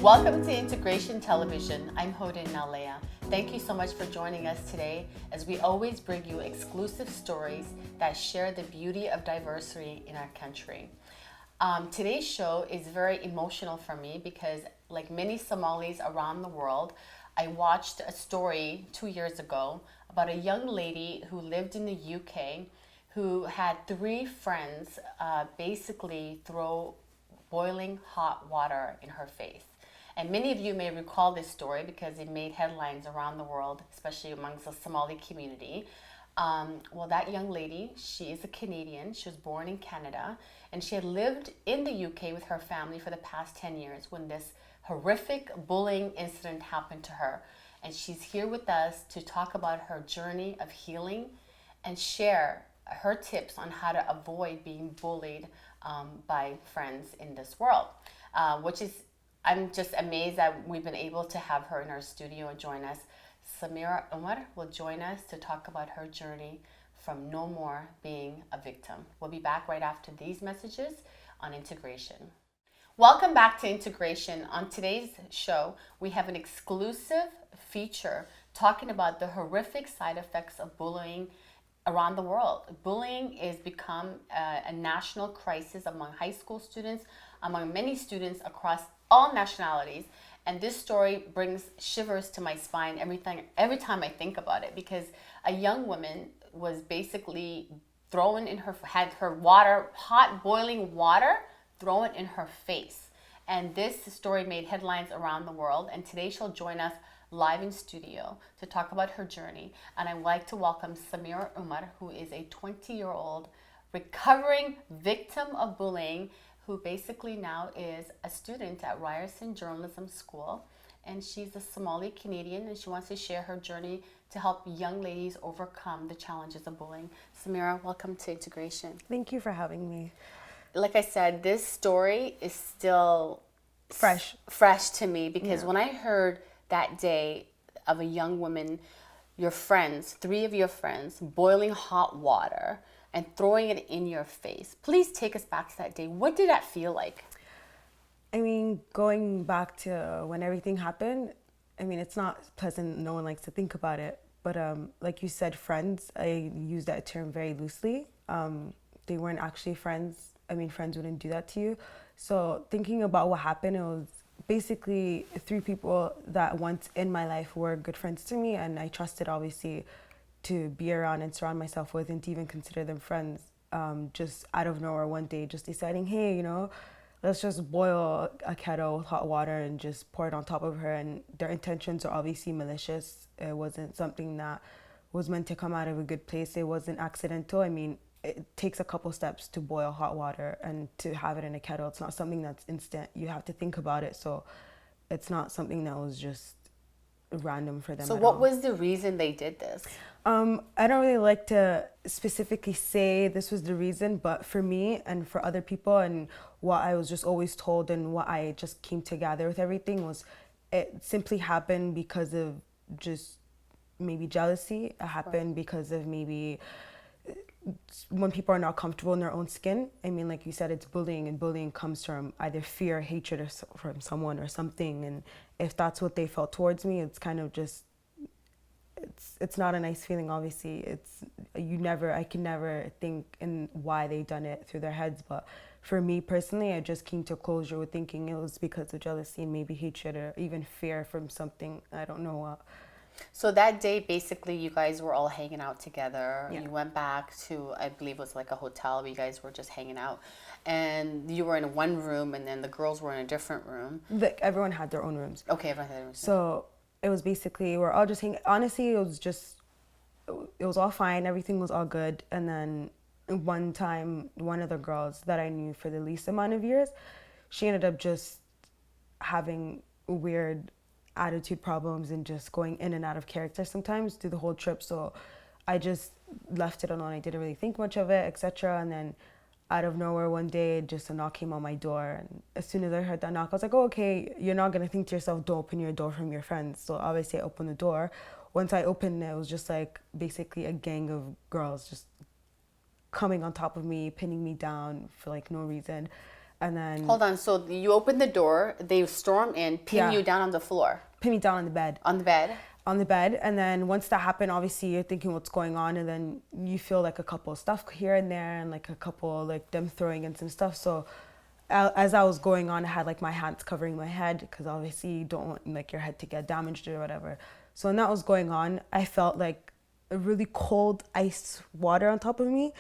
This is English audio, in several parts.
Welcome to Integration Television. I'm Hoda Nalea. Thank you so much for joining us today as we always bring you exclusive stories that share the beauty of diversity in our country. Today's show is very emotional for me because, like many Somalis around the world, I watched a story 2 years ago about a young lady who lived in the UK who had three friends basically throw boiling hot water in her face. And many of you may recall this story because it made headlines around the world, especially amongst the Somali community. Well, that young lady, she is a Canadian. She was born in Canada, and she had lived in the UK with her family for the past 10 years when this horrific bullying incident happened to her. And she's here with us to talk about her journey of healing and share her tips on how to avoid being bullied by friends in this world, I'm just amazed that we've been able to have her in our studio and join us. Samira Umar will join us to talk about her journey from no more being a victim. We'll be back right after these messages on integration. Welcome back to Integration. On today's show, we have an exclusive feature talking about the horrific side effects of bullying around the world. Bullying has become a national crisis among high school students, among many students across all nationalities. And this story brings shivers to my spine every time I think about it, because a young woman was basically had her hot boiling water thrown in her face. And this story made headlines around the world. And today she'll join us live in studio to talk about her journey. And I'd like to welcome Samira Umar, who is a 20-year-old recovering victim of bullying, who basically now is a student at Ryerson Journalism School. And she's a Somali Canadian, and she wants to share her journey to help young ladies overcome the challenges of bullying. Samira, welcome to Integration. Thank you for having me. Like I said, this story is still fresh to me because when I heard that day of a young woman, your friends, three of your friends, boiling hot water and throwing it in your face. Please take us back to that day. What did that feel like? I mean, going back to when everything happened, I mean, it's not pleasant. No one likes to think about it. But like you said, friends, I use that term very loosely. They weren't actually friends. I mean, friends wouldn't do that to you. So thinking about what happened, it was basically three people that once in my life were good friends to me, and I trusted obviously to be around and surround myself with and to even consider them friends. Just out of nowhere one day just deciding, hey, let's just boil a kettle with hot water and just pour it on top of her. And their intentions are obviously malicious. It wasn't something that was meant to come out of a good place. It wasn't accidental. I mean, it takes a couple steps to boil hot water and to have it in a kettle. It's not something that's instant. You have to think about it. So it's not something that was just random for them. So what was the reason they did this? I don't really like to specifically say this was the reason, but for me and for other people and what I was just always told and what I just came to gather with everything was it simply happened because of just maybe jealousy. It happened because of maybe when people are not comfortable in their own skin. I mean, like you said, it's bullying, and bullying comes from either fear, hatred from someone or something. And if that's what they felt towards me, it's kind of just, it's not a nice feeling. Obviously, I can never think in why they done it through their heads. But for me personally, I just came to closure with thinking it was because of jealousy and maybe hatred or even fear from something. I don't know what. So that day, basically, you guys were all hanging out together. Yeah. You went back to, I believe it was like a hotel where you guys were just hanging out. And you were in one room, and then the girls were in a different room. Everyone had their own rooms. Okay, everyone had their own rooms. So it was basically, we're all just hanging. Honestly, it was all fine. Everything was all good. And then one time, one of the girls that I knew for the least amount of years, she ended up just having weird attitude problems and just going in and out of character sometimes through the whole trip. So I just left it alone. I didn't really think much of it, etc. And then out of nowhere one day, just a knock came on my door. And as soon as I heard that knock, I was like, oh, okay, you're not going to think to yourself, don't open your door from your friends. So obviously I opened the door. Once I opened it, it was just like basically a gang of girls just coming on top of me, pinning me down for like no reason. And then Hold on. So you open the door, they storm in, pin you down on the floor. pin me down on the bed. On the bed? On the bed. And then once that happened, obviously you're thinking what's going on. And then you feel like a couple of stuff here and there and like a couple, like them throwing in some stuff. So as I was going on, I had like my hands covering my head because obviously you don't want like your head to get damaged or whatever. So when that was going on, I felt like a really cold ice water on top of me.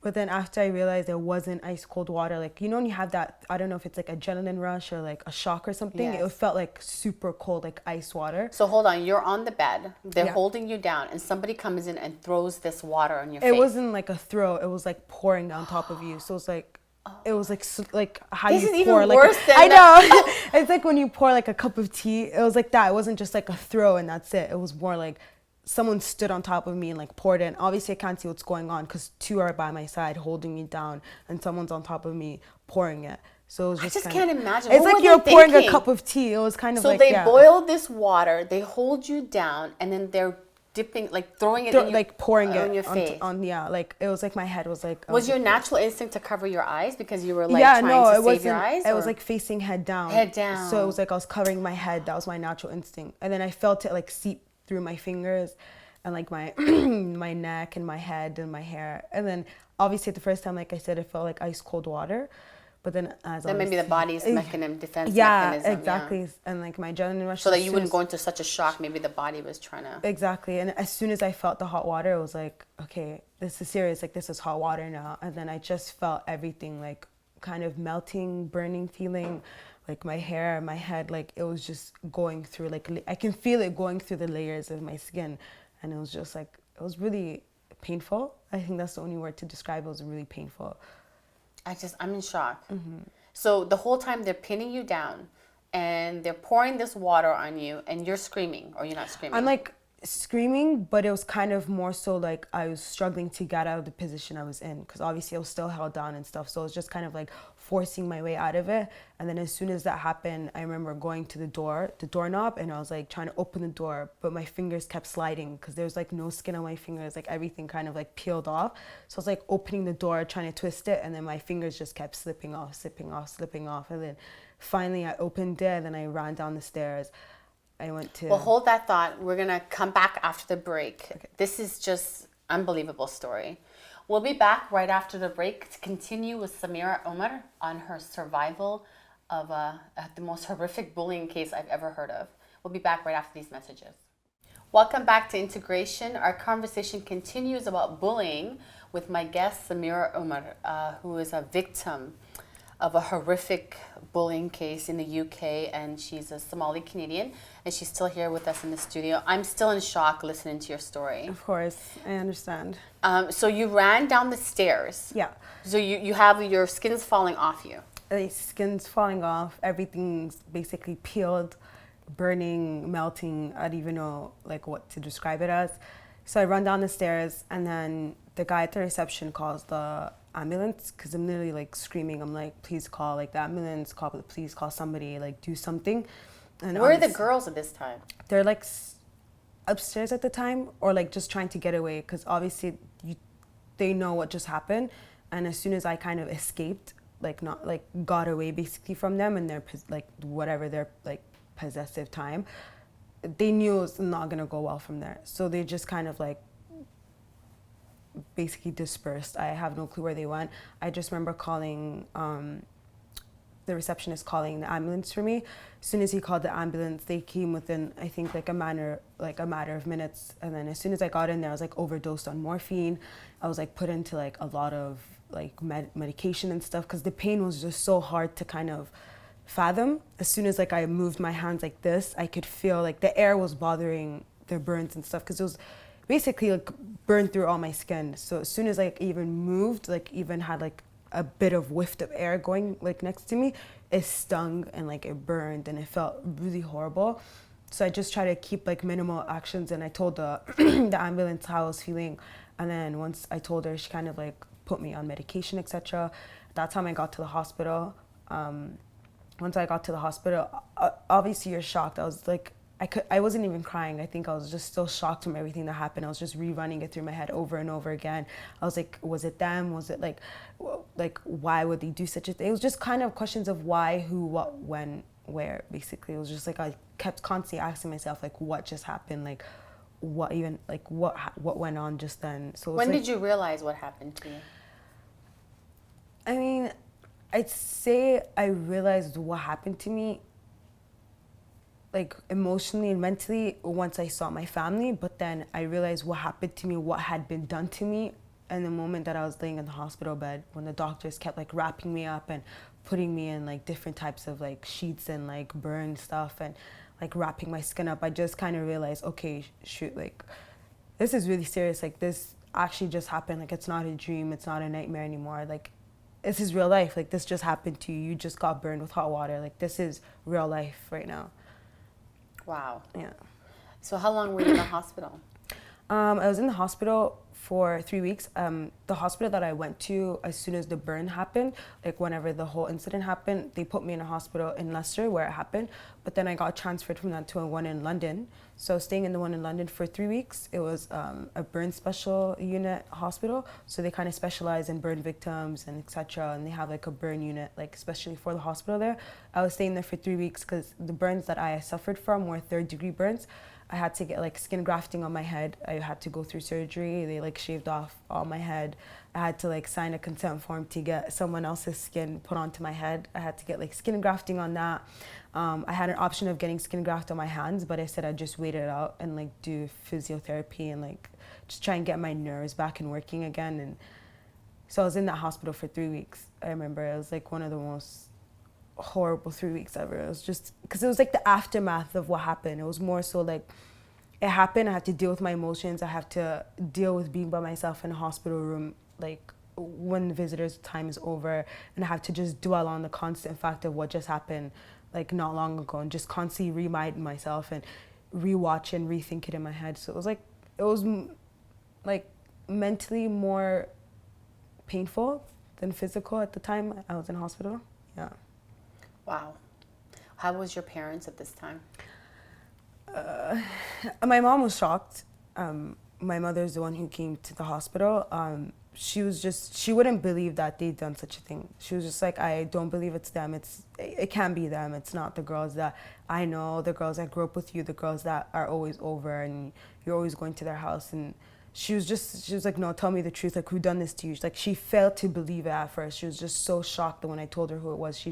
But then after I realized there wasn't ice cold water, like, you know, when you have that, I don't know if it's like adrenaline rush or like a shock or something, Yes. it felt like super cold, like ice water. So hold on, you're on the bed, they're holding you down, and somebody comes in and throws this water on your face. It wasn't like a throw, it was like pouring on top of you. So it's like, it was like how This you is even pour like worse than I know. It's like when you pour like a cup of tea. It was like that. It wasn't just like a throw and that's it. It was more like someone stood on top of me and like poured in. Obviously I can't see what's going on because two are by my side holding me down and someone's on top of me pouring it. So it was just I just can't imagine. It's What like were you're they pouring thinking? a cup of tea. It was kind of So like they boil this water, they hold you down, and then they're dipping, like throwing it in your, like pouring on it your face. like it was like my head was like Was your natural instinct to cover your eyes because you were like yeah, trying no, to it save wasn't. your eyes? It or- was like facing head down. Head down. So it was like I was covering my head. That was my natural instinct. And then I felt it like seep through my fingers and like my my neck and my head and my hair. And then obviously the first time, like I said, it felt like ice cold water. But then as Then maybe the body's mechanism, defense yeah, mechanism. exactly. Yeah. And like my adrenaline rush. So that as you soon wouldn't as- go into such a shock. Maybe the body was trying to. Exactly. And as soon as I felt the hot water, it was like, okay, this is serious. Like this is hot water now. And then I just felt everything like kind of melting, burning feeling, like my hair, my head, like it was just going through, like I can feel it going through the layers of my skin. And it was just like, it was really painful. I think that's the only word to describe it. It was really painful. I'm in shock. So the whole time they're pinning you down and they're pouring this water on you and you're screaming, or you're not screaming. I'm like screaming, but it was kind of more so like I was struggling to get out of the position I was in because obviously I was still held down and stuff. So it was just kind of like forcing my way out of it. And then as soon as that happened, I remember going to the doorknob, and I was like trying to open the door, but my fingers kept sliding because there was like no skin on my fingers, like everything kind of like peeled off. So I was like opening the door, trying to twist it, and then my fingers just kept slipping off. And then finally I opened it, and then I ran down the stairs. I went to... Well, hold that thought. We're going to come back after the break. Okay. This is just unbelievable story. We'll be back right after the break to continue with Samira Omar on her survival of the most horrific bullying case I've ever heard of. We'll be back right after these messages. Welcome back to Integration. Our conversation continues about bullying with my guest, Samira Omar, who is a victim of a horrific bullying case in the UK, and she's a Somali Canadian, and she's still here with us in the studio. I'm still in shock listening to your story. Of course, I understand. So you ran down the stairs. Yeah. So you have your skin's falling off you. The skin's falling off, everything's basically peeled, burning, melting. I don't even know like what to describe it as. So I run down the stairs, and then the guy at the reception calls the ambulance because I'm literally like screaming. I'm like, please call like the ambulance, call the police, call somebody, like do something. And where are the girls at this time? They're like upstairs at the time, or like just trying to get away because obviously they know what just happened. And as soon as I kind of escaped, like not like got away basically from them and their like whatever their like possessive time, they knew it was not gonna go well from there. So they just kind of like basically dispersed. I have no clue where they went. I just remember calling the receptionist calling the ambulance for me. As soon as he called the ambulance, they came within I think like a matter of minutes. And then as soon as I got in there, I was like overdosed on morphine. I was like put into like a lot of like medication and stuff because the pain was just so hard to kind of fathom. As soon as like I moved my hands like this, I could feel like the air was bothering the burns and stuff because it was basically like burned through all my skin. So as soon as I even moved, like even had like a bit of whiff of air going like next to me, it stung and like it burned and it felt really horrible. So I just tried to keep like minimal actions, and I told the the ambulance how I was feeling. And then once I told her, she kind of like put me on medication, etc. At that time I got to the hospital. Once I got to the hospital, obviously you're shocked. I was like, I wasn't even crying. I think I was just still shocked from everything that happened. I was just rerunning it through my head over and over again. I was like, was it them? Was it like why would they do such a thing? It was just kind of questions of why, who, what, when, where. Basically, it was just like I kept constantly asking myself like, what just happened? Like, what even like what went on just then? So it was when like, did you realize what happened to you? I mean, I'd say I realized what happened to me, like emotionally and mentally, once I saw my family. But then I realized what happened to me, what had been done to me, and the moment that I was laying in the hospital bed, when the doctors kept like wrapping me up and putting me in like different types of like sheets and like burn stuff and like wrapping my skin up, I just kind of realized, okay, shoot, like this is really serious. Like this actually just happened. Like it's not a dream. It's not a nightmare anymore. Like this is real life. Like this just happened to you. You just got burned with hot water. Like this is real life right now. Wow. Yeah. So how long were you in the hospital? I was in the hospital for 3 weeks. The hospital that I went to, as soon as the burn happened, like whenever the whole incident happened, they put me in a hospital in Leicester where it happened. But then I got transferred from that to a one in London. So staying in the one in London for 3 weeks, it was a burn special unit hospital. So they kind of specialize in burn victims and etc. And they have like a burn unit, like especially for the hospital there. I was staying there for 3 weeks because the burns that I suffered from were third-degree burns. I had to get like skin grafting on my head. I had to go through surgery. They like shaved off all my head. I had to like sign a consent form to get someone else's skin put onto my head. I had to get like skin grafting on that. I had an option of getting skin graft on my hands, but I said I'd just wait it out and like do physiotherapy and like just try and get my nerves back and working again. And so I was in that hospital for 3 weeks. I remember it was like one of the most horrible 3 weeks ever. It was just because it was like the aftermath of what happened. It was more so like it happened. I had to deal with my emotions. I have to deal with being by myself in a hospital room, like when the visitors' time is over, and I have to just dwell on the constant fact of what just happened, like not long ago, and just constantly remind myself and rewatch and rethink it in my head. So it was like like mentally more painful than physical at the time I was in hospital. Yeah. Wow. How was your parents at this time? My mom was shocked. My mother's the one who came to the hospital. She wouldn't believe that they'd done such a thing. She was just like, I don't believe it's them. It can't be them. It's not the girls that I know, the girls that grew up with you, the girls that are always over and you're always going to their house. And she was like, no, tell me the truth. Like, who done this to you? Like, she failed to believe it at first. She was just so shocked that when I told her who it was,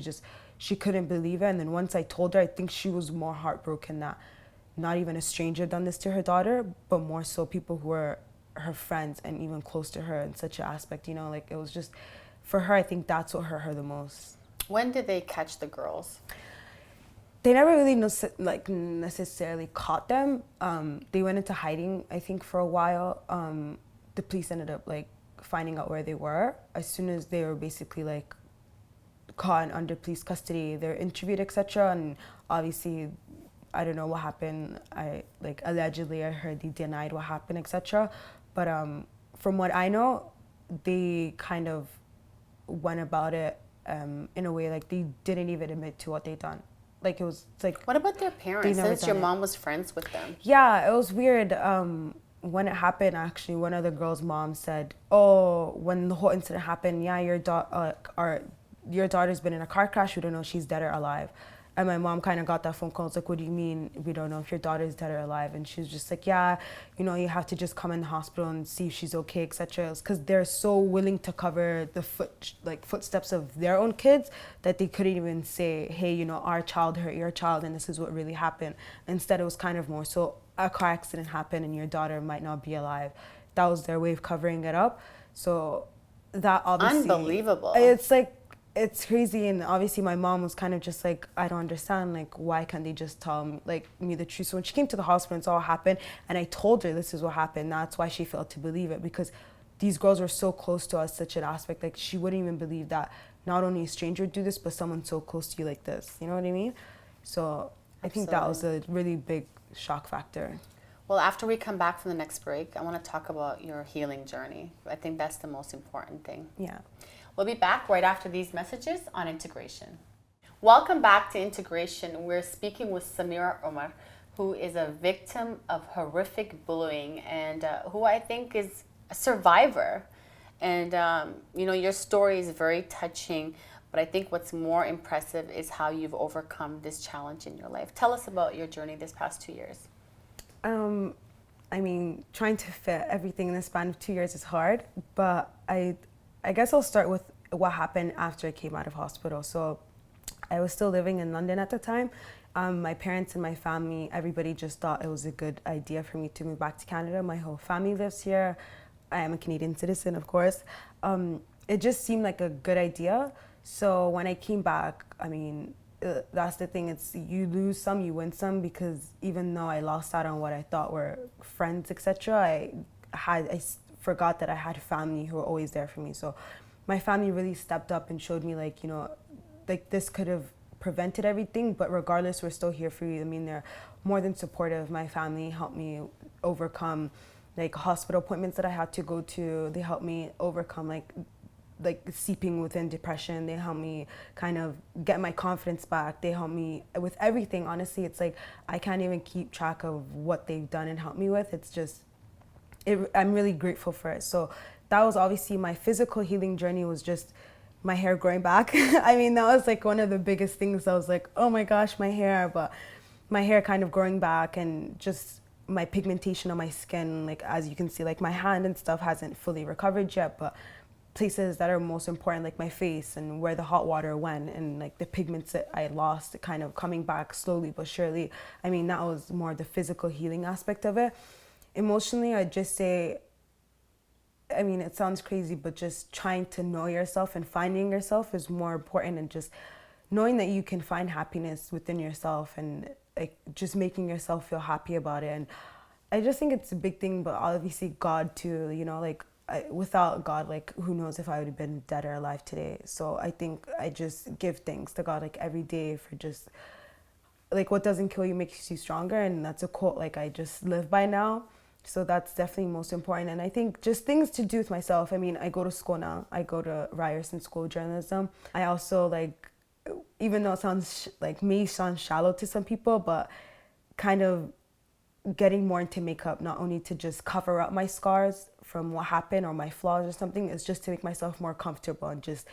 she couldn't believe it. And then once I told her, I think she was more heartbroken that not even a stranger done this to her daughter, but more so people who were her friends and even close to her in such an aspect, you know, like it was just, for her, I think that's what hurt her the most. When did they catch the girls? They never really necessarily caught them. They went into hiding, I think, for a while. The police ended up like finding out where they were. As soon as they were basically like caught and under police custody, they're interviewed, etc. And obviously, I don't know what happened. Allegedly, I heard they denied what happened, etc. But from what I know, they kind of went about it in a way like they didn't even admit to what they done. Like it's like. What about their parents? Since your mom was friends with them. Yeah, it was weird. When it happened, actually, one of the girls' moms said, "Oh, when the whole incident happened, yeah, your daughter's been in a car crash. We don't know if she's dead or alive." And my mom kind of got that phone call. It's like, what do you mean we don't know if your daughter's dead or alive? And she was just like, yeah, you know, you have to just come in the hospital and see if she's okay, etc. Because they're so willing to cover the footsteps of their own kids that they couldn't even say, hey, you know, our child hurt your child and this is what really happened. Instead, it was kind of more so a car accident happened and your daughter might not be alive. That was their way of covering it up. So that obviously... Unbelievable. It's like, it's crazy. And obviously my mom was kind of just like, I don't understand, like, why can't they just tell me the truth? So when she came to the hospital and saw what happened, and I told her this is what happened, that's why she failed to believe it, because these girls were so close to us, such an aspect, like she wouldn't even believe that not only a stranger would do this, but someone so close to you like this, you know what I mean? So I think that was a really big shock factor. Well, after we come back from the next break, I want to talk about your healing journey. I think that's the most important thing. Yeah. We'll be back right after these messages on integration. Welcome back to Integration. We're speaking with Samira Omar, who is a victim of horrific bullying and who I think is a survivor. And, your story is very touching, but I think what's more impressive is how you've overcome this challenge in your life. Tell us about your journey this past 2 years. Trying to fit everything in the span of 2 years is hard, but I guess I'll start with what happened after I came out of hospital. So I was still living in London at the time. My parents and my family, everybody just thought it was a good idea for me to move back to Canada. My whole family lives here. I am a Canadian citizen, of course. It just seemed like a good idea. So when I came back, that's the thing. It's you lose some, you win some, because even though I lost out on what I thought were friends, etc., I forgot that I had family who were always there for me. So my family really stepped up and showed me like this could have prevented everything, but regardless, we're still here for you. They're more than supportive. My family helped me overcome like hospital appointments that I had to go to. They helped me overcome like seeping within depression. They helped me kind of get my confidence back. They helped me with everything. Honestly, it's like I can't even keep track of what they've done and helped me with. It's just, I'm really grateful for it. So that was obviously my physical healing journey, was just my hair growing back. That was like one of the biggest things. I was like, oh my gosh, my hair. But my hair kind of growing back, and just my pigmentation on my skin, like as you can see, like my hand and stuff hasn't fully recovered yet, but places that are most important, like my face and where the hot water went, and like the pigments that I lost, kind of coming back slowly but surely. That was more the physical healing aspect of it. Emotionally, I'd just say, it sounds crazy, but just trying to know yourself and finding yourself is more important, and just knowing that you can find happiness within yourself, and like just making yourself feel happy about it. And I just think it's a big thing, but obviously God too, without God, like who knows if I would have been dead or alive today. So I think I just give thanks to God like every day for just like what doesn't kill you makes you stronger, and that's a quote like I just live by now. So that's definitely most important. And I think just things to do with myself. I go to school now. I go to Ryerson School of Journalism. I also like, even though it sounds may sound shallow to some people, but kind of getting more into makeup, not only to just cover up my scars from what happened or my flaws or something, it's just to make myself more comfortable and just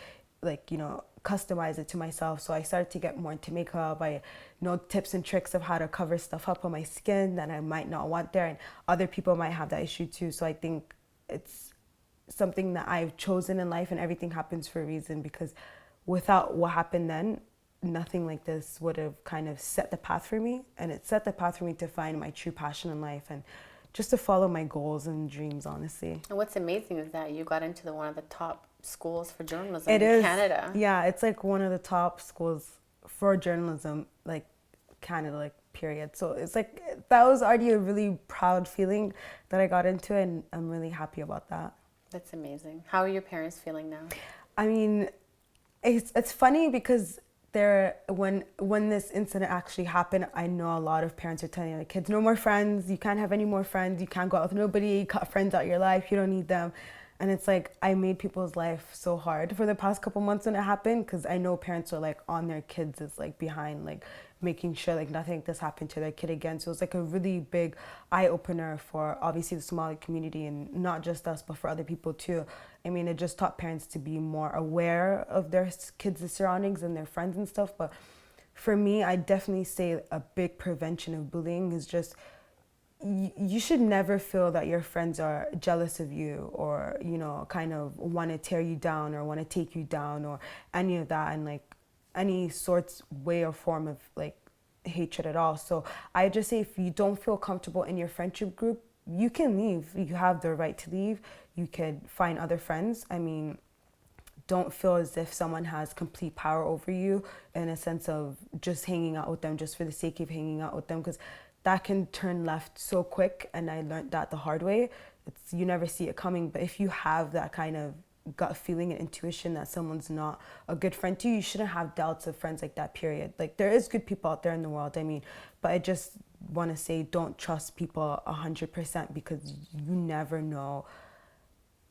customize it to myself. So I started to get more into makeup. I know tips and tricks of how to cover stuff up on my skin that I might not want there, and other people might have that issue too. So I think it's something that I've chosen in life, and everything happens for a reason, because without what happened then, nothing like this would have kind of set the path for me. And it set the path for me to find my true passion in life and just to follow my goals and dreams, honestly. And what's amazing is that you got into one of the top schools for journalism in Canada. Yeah, it's like one of the top schools for journalism, like Canada, like period. So it's like, that was already a really proud feeling that I got into, and I'm really happy about that. That's amazing. How are your parents feeling now? It's funny because when this incident actually happened, I know a lot of parents are telling their kids, no more friends, you can't have any more friends, you can't go out with nobody, cut friends out of your life, you don't need them. And it's like, I made people's life so hard for the past couple months when it happened, because I know parents are like on their kids, is like behind, like making sure like nothing like this happened to their kid again. So it was like a really big eye-opener for obviously the Somali community, and not just us, but for other people too. It just taught parents to be more aware of their kids' surroundings and their friends and stuff. But for me, I definitely say a big prevention of bullying is just, you should never feel that your friends are jealous of you, or kind of want to tear you down or want to take you down or any of that, and like any sorts, way or form of like hatred at all. So I just say, if you don't feel comfortable in your friendship group, you can leave. You have the right to leave. You could find other friends. Don't feel as if someone has complete power over you, in a sense of just hanging out with them just for the sake of hanging out with them, because that can turn left so quick. And I learned that the hard way. You never see it coming. But if you have that kind of gut feeling and intuition that someone's not a good friend to you, you shouldn't have doubts of friends like that, period. Like, there is good people out there in the world, but I just want to say, don't trust people 100%, because you never know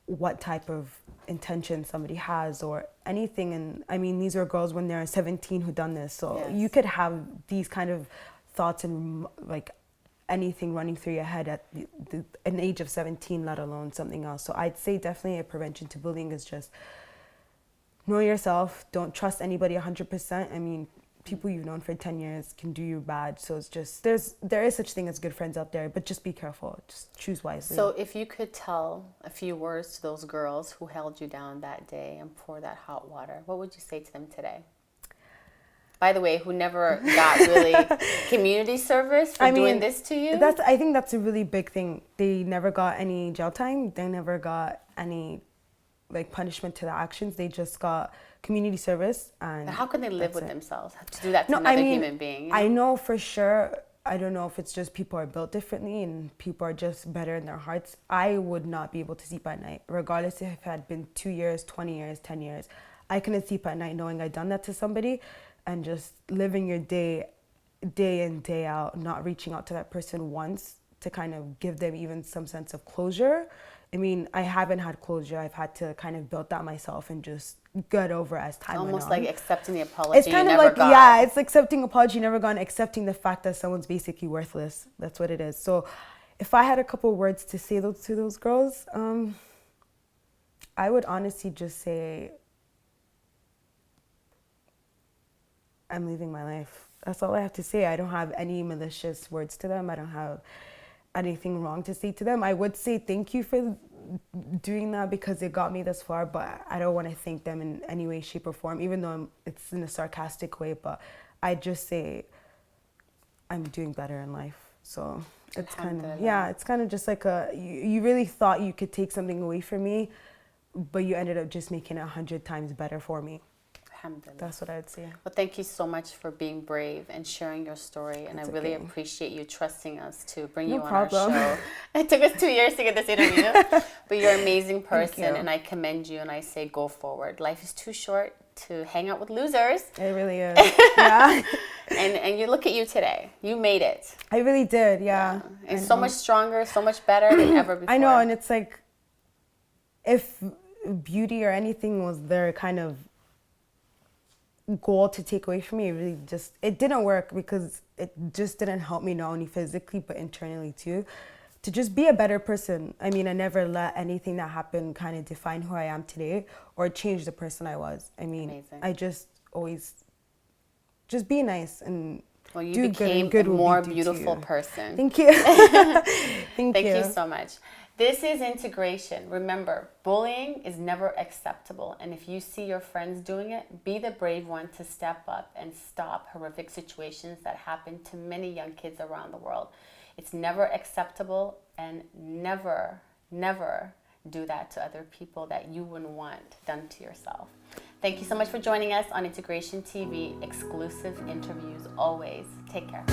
what type of intention somebody has or anything. And these are girls when they're 17 who done this, so yes. You could have these kind of thoughts and like anything running through your head at an age of 17, let alone something else. So I'd say definitely a prevention to bullying is just know yourself. Don't trust anybody 100%. I mean, people you've known for 10 years can do you bad. So it's just, there is such thing as good friends out there, but just be careful. Just choose wisely. So if you could tell a few words to those girls who held you down that day and pour that hot water, what would you say to them today? By the way, who never got really community service for doing this to you? I think that's a really big thing. They never got any jail time. They never got any like punishment to the actions. They just got community service. And but how can they live with themselves to do that to another human being? You know? I know for sure. I don't know if it's just people are built differently and people are just better in their hearts. I would not be able to sleep at night, regardless if it had been 2 years, 20 years, 10 years. I couldn't sleep at night knowing I'd done that to somebody, and just living your day in, day out, not reaching out to that person once to kind of give them even some sense of closure. I mean, I haven't had closure. I've had to kind of build that myself and just get over as time went on. Almost like accepting the apology it's kind you of never like, got. yeah, it's accepting apology you never got, and accepting the fact that someone's basically worthless. That's what it is. So if I had a couple words to say to those girls, I would honestly just say, I'm living my life. That's all I have to say. I don't have any malicious words to them. I don't have anything wrong to say to them. I would say thank you for doing that because it got me this far, but I don't want to thank them in any way, shape, or form, even though it's in a sarcastic way. But I just say I'm doing better in life. So it's kind of, yeah, it's kind of just like you really thought you could take something away from me, but you ended up just making it 100 times better for me. That's what I'd say. Well, thank you so much for being brave and sharing your story. And I really appreciate you trusting us to bring you on our show. It took us 2 years to get this interview. But you're an amazing person, and I commend you, and I say go forward. Life is too short to hang out with losers. It really is. Yeah. And you look at you today. You made it. I really did, yeah. And so much stronger, so much better than ever before. I know, and it's like, if beauty or anything was their kind of goal to take away from me, it didn't work, because it just didn't help me not only physically but internally too, to just be a better person. I mean, I never let anything that happened kind of define who I am today or change the person I was. I mean, I just always just be nice and you became a more beautiful person. Thank you. Thank you so much. This is integration. Remember, bullying is never acceptable. And if you see your friends doing it, be the brave one to step up and stop horrific situations that happen to many young kids around the world. It's never acceptable, and never, never do that to other people that you wouldn't want done to yourself. Thank you so much for joining us on Integration TV. Exclusive interviews always. Take care.